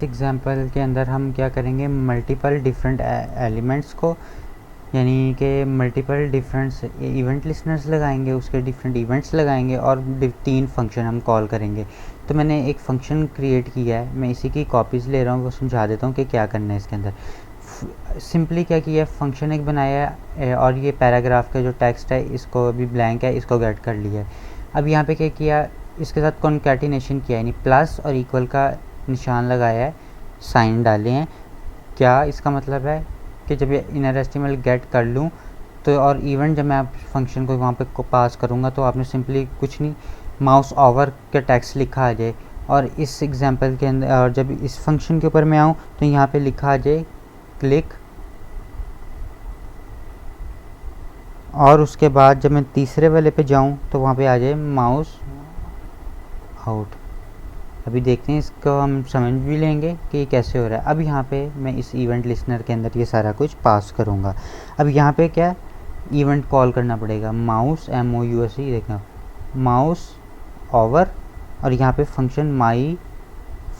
Example के अंदर हम क्या करेंगे, मल्टीपल डिफरेंट एलिमेंट्स को, यानी कि मल्टीपल डिफरेंट इवेंट लिसनर्स लगाएंगे, उसके डिफरेंट इवेंट्स लगाएंगे और 3 फंक्शन हम कॉल करेंगे। तो मैंने एक फ़ंक्शन क्रिएट किया है, मैं इसी की कॉपीज़ ले रहा हूँ, वो समझा देता हूँ कि क्या करना है इसके अंदर। सिंपली क्या किया, फ़ंक्शन एक बनाया है और ये पैराग्राफ का जो टेक्स्ट है इसको अभी ब्लैंक है, इसको गेट कर लिया है। अब यहाँ पे क्या किया, इसके साथ कॉन्कैटिनेशन किया, यानी प्लस और इक्वल का निशान लगाया है, साइन डाले हैं। क्या इसका मतलब है कि जब ये इनर एस्टिमल गेट कर लूँ तो और इवेंट जब मैं फंक्शन को वहाँ पे पास करूँगा तो आपने सिंपली कुछ नहीं, माउस ओवर के टेक्स्ट लिखा आ जाए। और इस एग्जांपल के अंदर और जब इस फंक्शन के ऊपर मैं आऊँ तो यहाँ पे लिखा आ जाए क्लिक, और उसके बाद जब मैं तीसरे वाले पे जाऊँ तो वहाँ पे आ जाए माउस आउट। अभी देखते हैं, इसको हम समझ भी लेंगे कि ये कैसे हो रहा है। अब यहाँ पे मैं इस इवेंट लिसनर के अंदर ये सारा कुछ पास करूँगा। अब यहाँ पे क्या इवेंट कॉल करना पड़ेगा, माउस MOUSE, देखना माउस ओवर, और यहाँ पे फंक्शन माई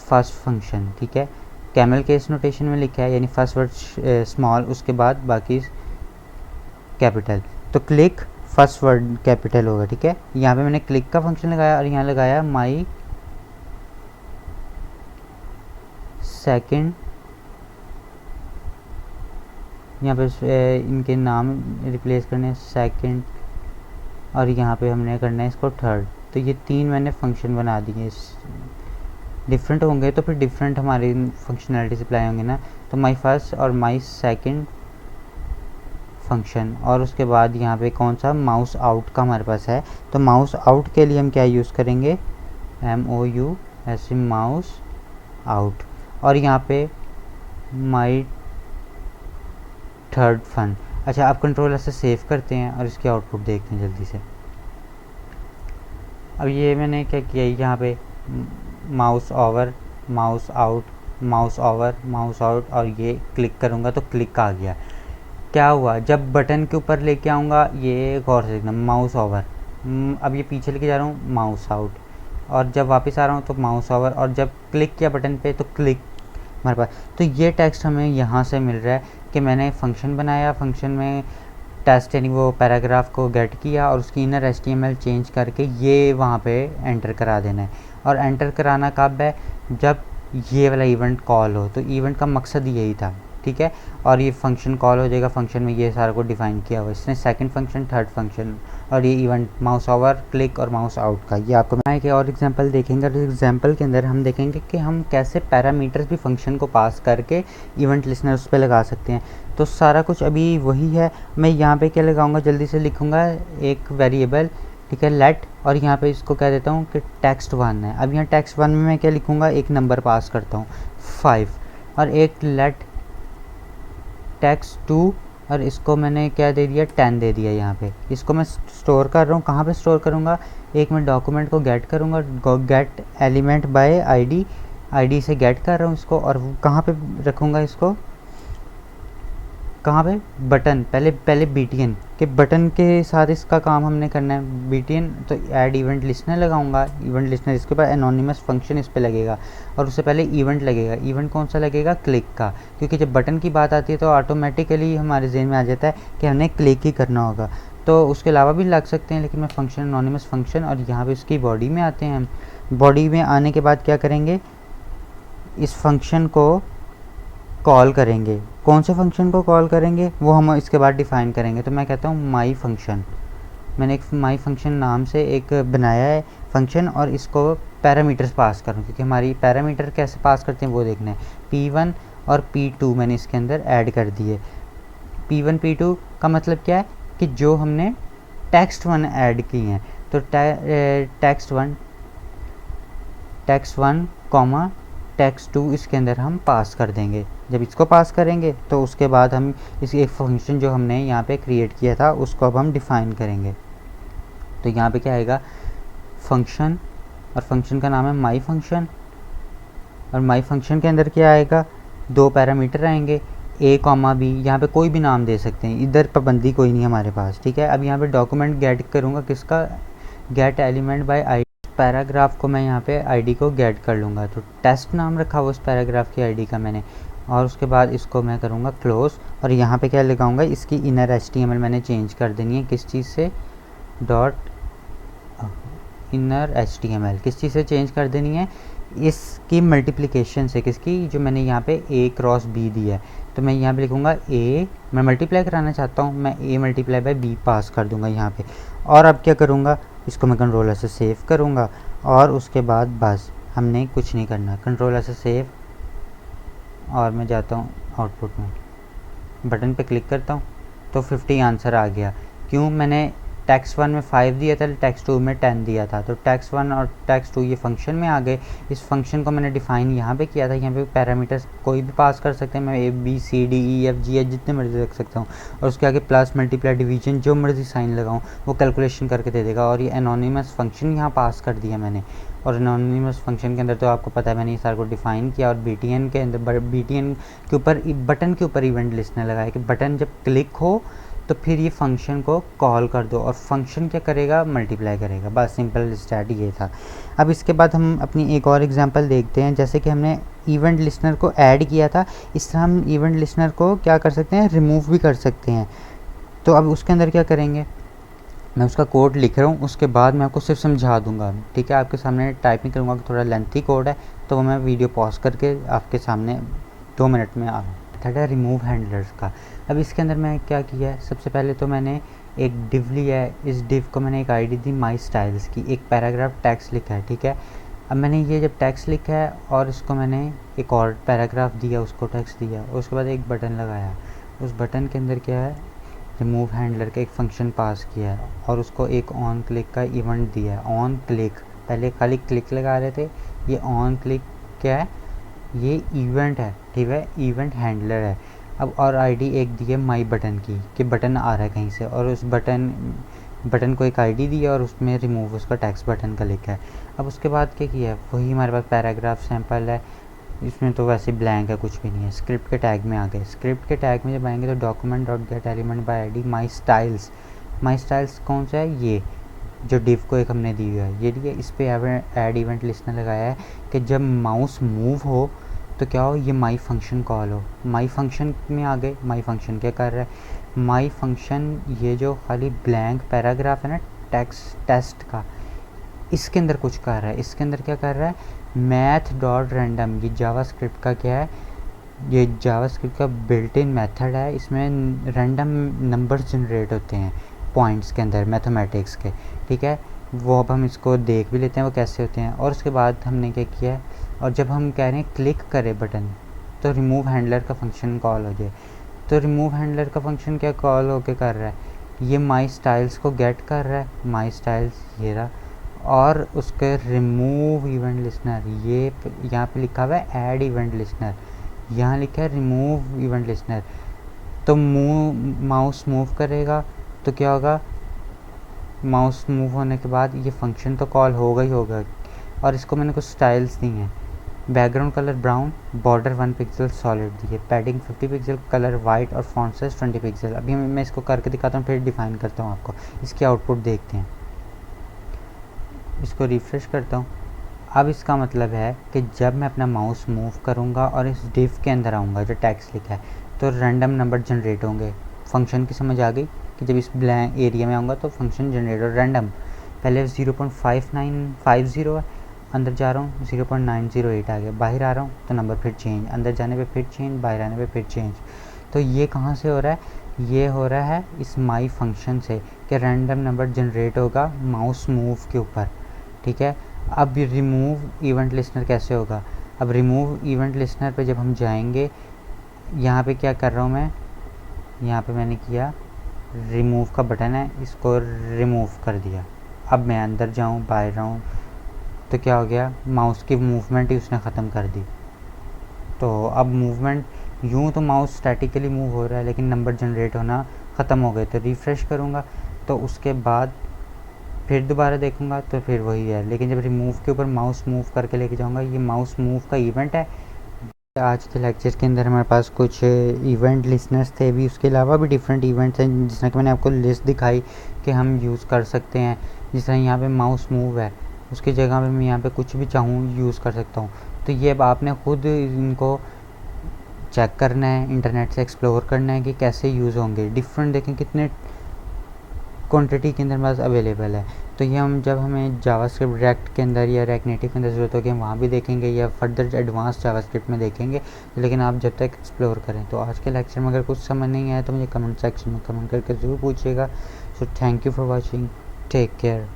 फर्स्ट फंक्शन, ठीक है, कैमल केस नोटेशन में लिखा है, यानी फर्स्ट वर्ड स्मॉल, उसके बाद बाकी कैपिटल। तो क्लिक फर्स्ट वर्ड कैपिटल होगा, ठीक है। यहाँ पे मैंने क्लिक का फंक्शन लगाया और यहाँ लगाया माई सेकंड, यहाँ पे इनके नाम रिप्लेस करने सेकंड, और यहाँ पे हमने करना है इसको थर्ड। तो ये 3 मैंने फंक्शन बना दिए, डिफरेंट होंगे तो फिर डिफरेंट हमारी फंक्शनैलिटी अप्लाई होंगे ना। तो माई फर्स्ट और माई सेकंड फंक्शन, और उसके बाद यहाँ पे कौन सा माउस आउट का हमारे पास है। तो माउस आउट के लिए हम क्या यूज़ करेंगे, MOUSE, माउस आउट, और यहाँ पे माई थर्ड फन। अच्छा, आप कंट्रोल ऐसे सेव करते हैं और इसकी आउटपुट देखते हैं जल्दी से। अब ये मैंने क्या किया, यहाँ पे mouse over, mouse out, mouse over, mouse out, और ये क्लिक करूँगा तो क्लिक आ गया। क्या हुआ, जब बटन के ऊपर लेके आऊँगा, ये गौर से देखना, माउस ओवर, अब ये पीछे लेके जा रहा हूँ, माउस आउट, और जब वापस आ रहा हूँ तो माउस ओवर, और जब क्लिक किया बटन पे तो क्लिक हमारे पास। तो ये टेक्स्ट हमें यहाँ से मिल रहा है कि मैंने फंक्शन बनाया, फंक्शन में टेस्ट यानी वो पैराग्राफ को गेट किया और उसकी इनर HTML चेंज करके ये वहाँ पे एंटर करा देना है। और एंटर कराना कब है, जब ये वाला इवेंट कॉल हो। तो इवेंट का मकसद यही था, ठीक है। और ये फंक्शन कॉल हो जाएगा, फंक्शन में ये सारा को डिफाइन किया हुआ, इसने सेकंड फंक्शन, थर्ड फंक्शन, और ये इवेंट माउस ओवर, क्लिक और माउस आउट का। ये आपको मैं एक और एग्जांपल देखेंगे, और एग्जांपल के अंदर हम देखेंगे कि हम कैसे पैरामीटर्स भी फंक्शन को पास करके इवेंट लिसनर उस पर लगा सकते हैं। तो सारा कुछ अभी वही है। मैं यहाँ पे क्या लगाऊंगा, जल्दी से लिखूंगा एक वेरिएबल, ठीक है, लेट, और यहाँ पे इसको कह देता हूँ कि text1 है। अब यहाँ text1 में मैं क्या लिखूंगा, एक नंबर पास करता हूँ 5, और एक लेट text2, और इसको मैंने क्या दे दिया, 10 दे दिया। यहाँ पे इसको मैं स्टोर कर रहा हूँ, कहाँ पे स्टोर करूँगा, एक मैं डॉक्यूमेंट को गेट करूँगा, गेट एलिमेंट बाय आईडी से गेट कर रहा हूँ इसको, और कहाँ पे रखूँगा इसको, कहाँ पे, बटन, पहले BTN के बटन के साथ इसका काम हमने करना है, BTN। तो ऐड इवेंट लिसनर लगाऊंगा, इवेंट लिसनर, इसके ऊपर एनोनिमस फंक्शन इस पे लगेगा, और उससे पहले इवेंट लगेगा। इवेंट कौन सा लगेगा, क्लिक का, क्योंकि जब बटन की बात आती है तो ऑटोमेटिकली हमारे जहन में आ जाता है कि हमने क्लिक ही करना होगा। तो उसके अलावा भी लग सकते हैं, लेकिन मैं फंक्शन एनोनिमस फंक्शन, और यहाँ पर इसकी बॉडी में आते हैं हम। बॉडी में आने के बाद क्या करेंगे, इस फंक्शन को कॉल करेंगे। कौन से फंक्शन को कॉल करेंगे वो हम इसके बाद डिफ़ाइन करेंगे। तो मैं कहता हूँ माई फंक्शन, मैंने एक माई फंक्शन नाम से एक बनाया है फंक्शन, और इसको पैरामीटर्स पास करूँ, क्योंकि हमारी पैरामीटर कैसे पास करते हैं वो देखना है। P1 और P2 मैंने इसके अंदर ऐड कर दिए। P1 P2 का मतलब क्या है कि जो हमने text1 ऐड की हैं, तो text1 कॉमा text2 इसके अंदर हम पास कर देंगे। जब इसको पास करेंगे तो उसके बाद हम इस एक फंक्शन जो हमने यहाँ पे क्रिएट किया था उसको अब हम डिफ़ाइन करेंगे। तो यहाँ पे क्या आएगा, फंक्शन, और फंक्शन का नाम है माई फंक्शन, और माई फंक्शन के अंदर क्या आएगा, 2 पैरामीटर आएंगे, A, B। यहाँ पे कोई भी नाम दे सकते हैं, इधर पाबंदी कोई नहीं हमारे पास, ठीक है। अब यहाँ पे डॉक्यूमेंट गेट करूँगा, किसका, gate element by ID paragraph को मैं यहाँ पे आईडी को गेट कर लूँगा, तो टेस्ट नाम रखा हुआ उस पैराग्राफ की आईडी का मैंने, और उसके बाद इसको मैं करूँगा क्लोज, और यहाँ पे क्या लगाऊँगा, इसकी इनर HTML मैंने चेंज कर देनी है, किस चीज़ से, डॉट इनर HTML किस चीज़ से चेंज कर देनी है, इसकी मल्टीप्लिकेशन से, किसकी, जो मैंने यहाँ पे A क्रॉस B दी है, तो मैं यहाँ पे लिखूँगा A, मैं मल्टीप्लाई कराना चाहता हूँ, मैं A मल्टीप्लाई बाय B पास कर दूँगा यहाँ पे। और अब क्या करूँगा, इसको मैं कंट्रोलर से सेव करूँगा, और उसके बाद बस हमने कुछ नहीं करना, कंट्रोलर से सेव, और मैं जाता हूँ आउटपुट में, बटन पे क्लिक करता हूँ तो 50 आंसर आ गया। क्यों, मैंने टेक्स्ट 1 में 5 दिया था, टेक्स्ट 2 में 10 दिया था, तो टेक्स्ट 1 और टेक्स्ट 2 ये फंक्शन में आ गए। इस फंक्शन को मैंने डिफ़ाइन यहाँ पे किया था, यहाँ पे पैरामीटर्स कोई भी पास कर सकते हैं, मैं ABCDEFG जितने मर्जी रख सकता हूँ, और उसके आगे प्लस मल्टीप्लाई डिवीजन जो मर्जी साइन लगाऊँ वो कैलकुलेशन करके दे देगा। और ये एनोनिमस फंक्शन यहाँ पास कर दिया मैंने, और एनोनिमस फंक्शन के अंदर तो आपको पता है मैंने ये सारा को डिफ़ाइन किया, और BTN के अंदर BTN के ऊपर बटन के ऊपर इवेंट लिस्टनर लगाया कि बटन जब क्लिक हो तो फिर ये फंक्शन को कॉल कर दो, और फंक्शन क्या करेगा, मल्टीप्लाई करेगा। बस सिंपल स्टैट ये था। अब इसके बाद हम अपनी एक और एग्जांपल देखते हैं, जैसे कि हमने इवेंट लिस्टनर को ऐड किया था, इस तरह हम इवेंट लिस्टनर को क्या कर सकते हैं, रिमूव भी कर सकते हैं। तो अब उसके अंदर क्या करेंगे, मैं उसका कोड लिख रहा हूँ, उसके बाद मैं आपको सिर्फ समझा दूंगा, ठीक है, आपके सामने टाइप नहीं करूँगा, थोड़ा लेंथी कोड है, तो वो मैं वीडियो पॉज करके आपके सामने 2 मिनट में आ मेथड है रिमूव हैंडलर्स का। अब इसके अंदर मैं क्या किया है, सबसे पहले तो मैंने एक डिव लिया है, इस डिव को मैंने एक आईडी दी माई स्टाइल्स की, एक पैराग्राफ टेक्स्ट लिखा है, ठीक है। अब मैंने ये जब टेक्स्ट लिखा है और इसको मैंने एक और पैराग्राफ दिया, उसको टेक्स्ट दिया, और उसके बाद एक बटन लगाया, उस बटन के अंदर क्या है, रिमूव हैंडलर का एक फंक्शन पास किया है, और उसको एक ऑन क्लिक का इवेंट दिया है। ऑन क्लिक, पहले खाली क्लिक लगा रहे थे, ये ऑन क्लिक क्या है, ये इवेंट है, ठीक है, इवेंट हैंडलर है। अब और आईडी एक दी है माई बटन की, कि बटन आ रहा है कहीं से, और उस बटन को एक आईडी दी है, और उसमें रिमूव उसका टेक्स्ट बटन का लिखा है। अब उसके बाद क्या किया है, वही हमारे पास पैराग्राफ सैंपल है, इसमें तो वैसे ब्लैंक है, कुछ भी नहीं है। स्क्रिप्ट के टैग में आ गए, स्क्रिप्ट के टैग में जब आएंगे तो document dot gate element by ID my styles कौन सा है, ये जो डिव को एक हमने दी हुआ है, ये दिया, इस पर ऐड इवेंट लिस्टनर लगाया है कि जब माउस मूव हो तो क्या हो, ये माई फंक्शन कॉल हो। माई फंक्शन में आ गए, माई फंक्शन क्या कर रहा है, माई फंक्शन ये जो खाली ब्लैंक पैराग्राफ है ना टेस्ट का, इसके अंदर कुछ कर रहा है। इसके अंदर क्या कर रहा है, मैथ डॉट रैंडम, ये जावास्क्रिप्ट का क्या है, ये जावास्क्रिप्ट का बिल्ट इन मेथड है, इसमें रैंडम नंबर्स जनरेट होते हैं पॉइंट्स के अंदर मैथमेटिक्स के, ठीक है। वो अब हम इसको देख भी लेते हैं वो कैसे होते हैं। और उसके बाद हमने क्या किया है, और जब हम कह रहे हैं क्लिक करें बटन तो रिमूव हैंडलर का फंक्शन कॉल हो जाए, तो रिमूव हैंडलर का फंक्शन क्या कॉल होके कर रहा है, ये माई स्टाइल्स को गेट कर रहा है, माई स्टाइल्स ये रहा, और उसके रिमूव इवेंट लिस्टनर, ये यहाँ पे लिखा हुआ है ऐड इवेंट लिस्टनर, यहाँ लिखा है रिमूव इवेंट लिस्टनर। तो माउस मूव करेगा तो क्या होगा, माउस मूव होने के बाद ये फंक्शन तो कॉल होगा ही होगा। और इसको मैंने कुछ स्टाइल्स दी हैं, background colour brown, border 1 pixel solid दी है, पैडिंग 50 पिक्सल, कलर वाइट, और फॉन्ट साइज 20 पिक्सल। अभी मैं इसको करके दिखाता हूँ, फिर डिफाइन करता हूँ आपको। इसकी आउटपुट देखते हैं, इसको रिफ्रेश करता हूँ। अब इसका मतलब है कि जब मैं अपना माउस मूव करूँगा और इस डिव के अंदर आऊँगा जो टेक्स्ट लिखा है, तो रैंडम नंबर जनरेट होंगे। फंक्शन की समझ आ गई कि जब इस ब्लैंक एरिया में आऊँगा तो फंक्शन जनरेट हो रैंडम। पहले 0.5950 है, अंदर जा रहा हूँ 0.908 आ गया, बाहर आ रहा हूँ तो नंबर फिर चेंज, अंदर जाने पे फिर चेंज, बाहर आने पे फिर चेंज। तो ये कहाँ से हो रहा है, ये हो रहा है इस माई फंक्शन से कि रैंडम नंबर जनरेट होगा माउस मूव के ऊपर, ठीक है। अब रिमूव इवेंट लिस्टनर कैसे होगा, अब रिमूव इवेंट लिस्टनर पे जब हम जाएंगे, यहाँ पे क्या कर रहा हूँ मैं, यहाँ पे मैंने किया रिमूव का बटन है, इसको रिमूव कर दिया। अब मैं अंदर जाऊँ बाहर आऊँ तो क्या हो गया, माउस की मूवमेंट ही उसने ख़त्म कर दी। तो अब मूवमेंट यूँ तो माउस स्टैटिकली मूव हो रहा है, लेकिन नंबर जनरेट होना ख़त्म हो गए। तो रिफ़्रेश करूँगा तो उसके बाद फिर दोबारा देखूँगा तो फिर वही है, लेकिन जब रिमूव के ऊपर माउस मूव करके लेके जाऊँगा, ये माउस मूव का इवेंट है। आज के लेक्चर के अंदर हमारे पास कुछ इवेंट लिस्टनर्स थे, भी उसके अलावा भी डिफरेंट इवेंट्स हैं, जिस तरह कि मैंने आपको लिस्ट दिखाई कि हम यूज़ कर सकते हैं। जिस तरह यहाँ पे माउस मूव है, उसकी जगह पे मैं यहाँ पे कुछ भी चाहूँ यूज़ कर सकता हूँ। तो ये अब आपने खुद इनको चेक करना है, इंटरनेट से एक्सप्लोर करना है कि कैसे यूज़ होंगे। डिफरेंट देखें कितने क्वांटिटी के अंदर हमारे पास अवेलेबल है। तो ये हम जब हमें जावास्क्रिप्ट रिएक्ट के अंदर या रिएक्ट नेटिव के अंदर ज़रूरत होगी, हम वहाँ भी देखेंगे या फर्दर एडवांस जावास्क्रिप्ट में देखेंगे। लेकिन आप जब तक एक्सप्लोर करें। तो आज के लेक्चर में अगर कुछ समझ नहीं आया तो मुझे कमेंट सेक्शन में कमेंट करके ज़रूर पूछिएगा। So thank you for watching, take care.